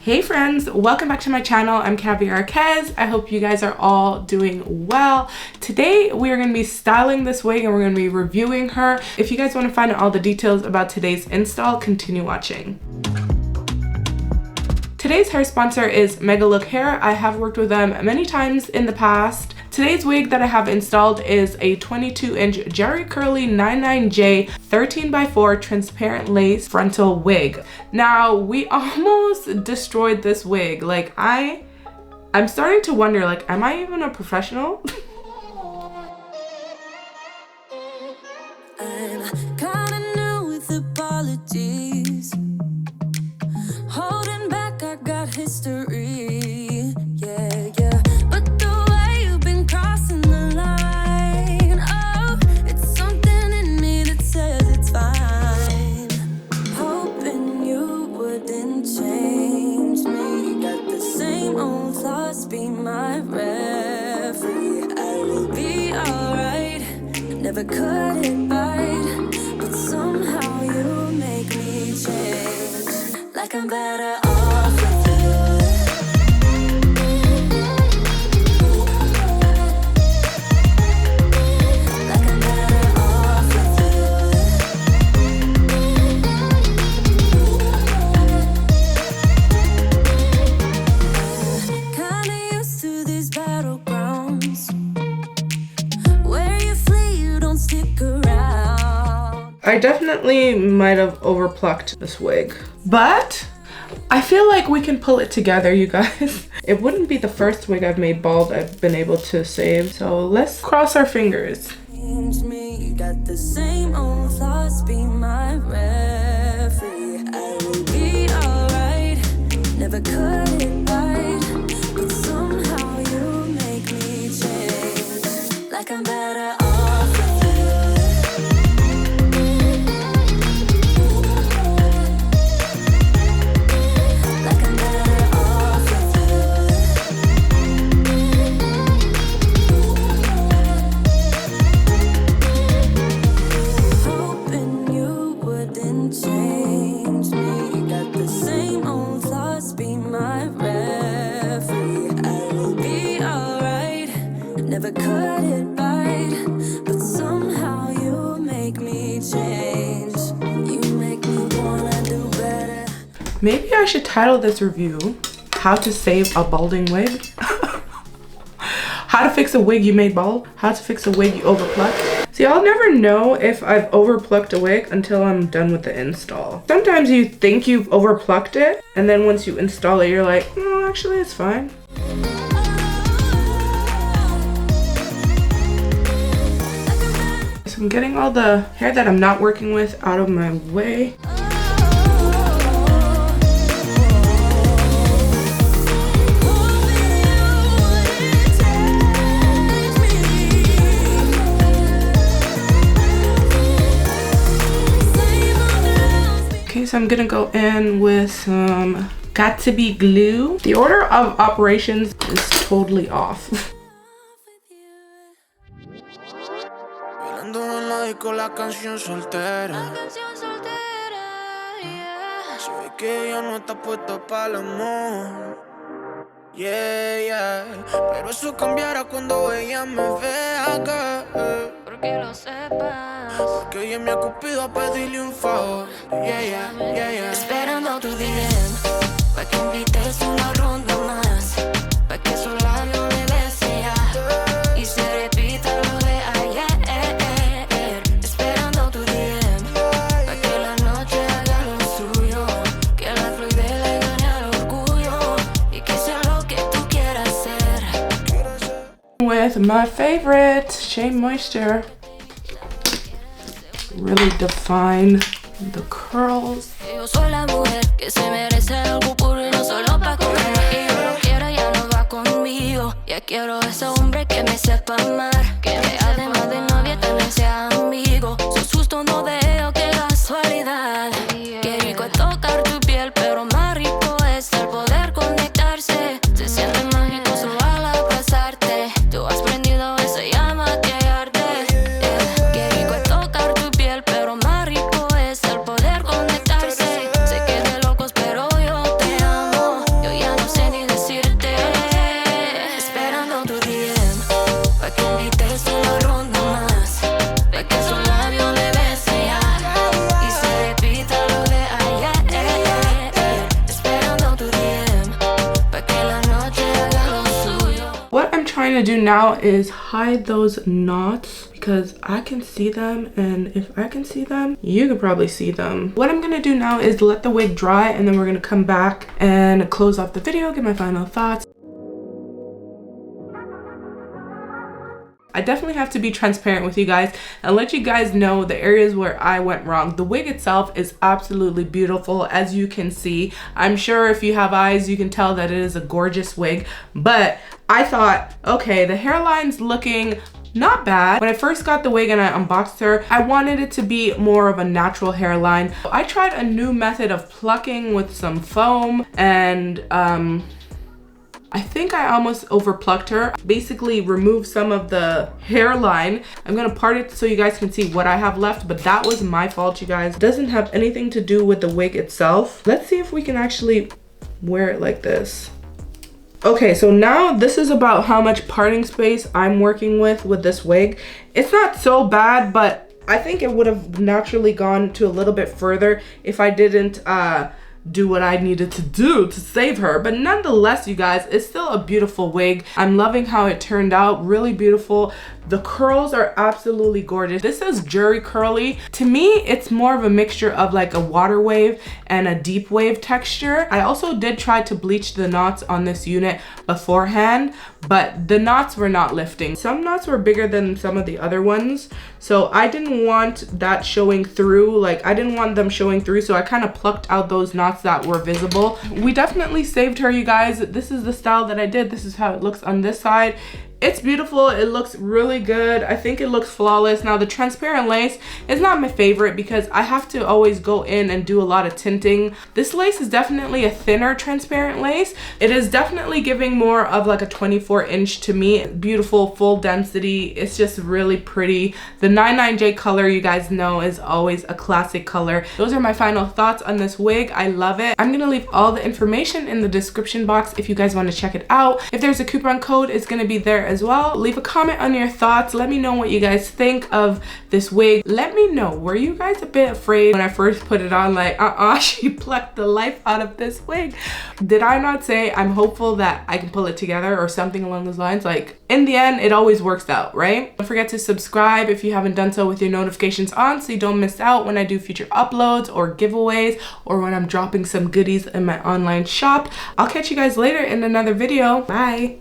Hey friends, welcome back to my channel. I'm caviarkezzy. I hope you guys are all doing well. Today we are going to be styling this wig and we're going to be reviewing her. If you guys want to find out all the details about today's install, continue watching. Today's hair sponsor is Megalook Hair. I have worked with them many times in the past. Today's wig that I have installed is a 22-inch Jerry Curly 99J 13x4 transparent lace frontal wig. Now, we almost destroyed this wig. Like, I'm starting to wonder, like, am I even a professional? I'm kinda new with apologies. Holding back, I got history. Yeah. But the way you've been crossing the line, oh, it's something in me that says it's fine. Hoping you wouldn't change me. Got the same old thoughts, be my referee. I will be alright. Never cut it right, but somehow you make me change. Like I'm better off with you. Like I'm better off with you. Kinda used to these battlegrounds where you flee, you don't stick around. I definitely might have overplucked this wig, but I feel like we can pull it together, you guys. It wouldn't be the first wig I've made bald I've been able to save, so let's cross our fingers. Change me, got the same old thoughts, be my referee. I will be alright, never cut it right, but somehow you make me change. Like I'm better off with you. Like I'm better off with you. Hoping you wouldn't change me. Got the same old thoughts, be my referee. I will be alright, never cut it right, but somehow you make me change. You make me wanna do better. Maybe I should title this review, How to Save a Balding Wig. How to fix a wig you made bald. How to fix a wig you overplucked. See, I'll never know if I've overplucked a wig until I'm done with the install. Sometimes you think you've overplucked it, and then once you install it, you're like, no, actually it's fine. So I'm getting all the hair that I'm not working with out of my way. Okay, so I'm gonna go in with some Got2b glue. The order of operations is totally off. Con la canción soltera. Se ve que ella no está puesta para el amor. Yeah. Pero eso cambiará cuando ella me vea acá. Porque lo sepas. Porque ella me ha cupido a pedirle un favor. Yeah. Esperando tu DM, pa' que invites una ronda más, pa' que esos labios me besen ya y se repita lo de ayer. Esperando tu DM, pa' que la noche haga lo suyo, que la fluidez le gane al orgullo y que sea lo que tú quieras ser. With my favorite Shea Moisture. Really define the curls. Yo soy la mujer que se merece algo puro y no solo pa' comer. Y yo lo quiero, ya no va conmigo. Ya quiero ese hombre que me sepa amar, que me además de novia también sea amigo. Su susto no veo, qué casualidad. Qué rico es tocar tu piel, pero más rico es el poder conectarse. Se siente mágico solo al abrazarte. Tú has prendido esa llama que arde. Qué rico es tocar tu piel, pero más rico es el poder conectarse. Sé que es de locos, pero yo te amo. gonna do now is hide those knots because I can see them, and if I can see them, you could probably see them. What I'm gonna do now is let the wig dry, and then we're gonna come back and close off the video, give my final thoughts. I definitely have to be transparent with you guys and let you guys know the areas where I went wrong. The wig itself is absolutely beautiful, as you can see. I'm sure if you have eyes, you can tell that it is a gorgeous wig, but I thought, okay, the hairline's looking not bad. When I first got the wig and I unboxed her, I wanted it to be more of a natural hairline. I tried a new method of plucking with some foam, and I think I almost over plucked her. Basically remove some of the hairline. I'm gonna part it so you guys can see what I have left, but that was my fault, you guys. It doesn't have anything to do with the wig itself. Let's see if we can actually wear it like this. Okay, so now this is about how much parting space I'm working with this wig. It's not so bad, but I think it would have naturally gone to a little bit further if I didn't do what I needed to do to save her. But nonetheless, you guys, it's still a beautiful wig. I'm loving how it turned out, really beautiful. The curls are absolutely gorgeous. This is Jerry curly. To me, it's more of a mixture of like a water wave and a deep wave texture. I also did try to bleach the knots on this unit beforehand, but the knots were not lifting. Some knots were bigger than some of the other ones, so I didn't want that showing through. Like, I didn't want them showing through, so I kind of plucked out those knots that were visible. We definitely saved her, you guys. This is the style that I did. This is how it looks on this side. It's beautiful. It looks really good. I think it looks flawless. Now, the transparent lace is not my favorite because I have to always go in and do a lot of tinting. This lace is definitely a thinner transparent lace. It is definitely giving more of like a 24-inch to me. Beautiful, full density. It's just really pretty. The 99J color, you guys know, is always a classic color. Those are my final thoughts on this wig. I love it. I'm gonna leave all the information in the description box if you guys want to check it out. If there's a coupon code, it's gonna be there as well. Leave a comment on your thoughts. Let me know what you guys think of this wig. Let me know, were you guys a bit afraid when I first put it on, like, she plucked the life out of this wig? Did I not say I'm hopeful that I can pull it together or something along those lines? Like, in the end, it always works out, right? Don't forget to subscribe if you haven't done so with your notifications on so you don't miss out when I do future uploads or giveaways or when I'm dropping some goodies in my online shop. I'll catch you guys later in another video. Bye.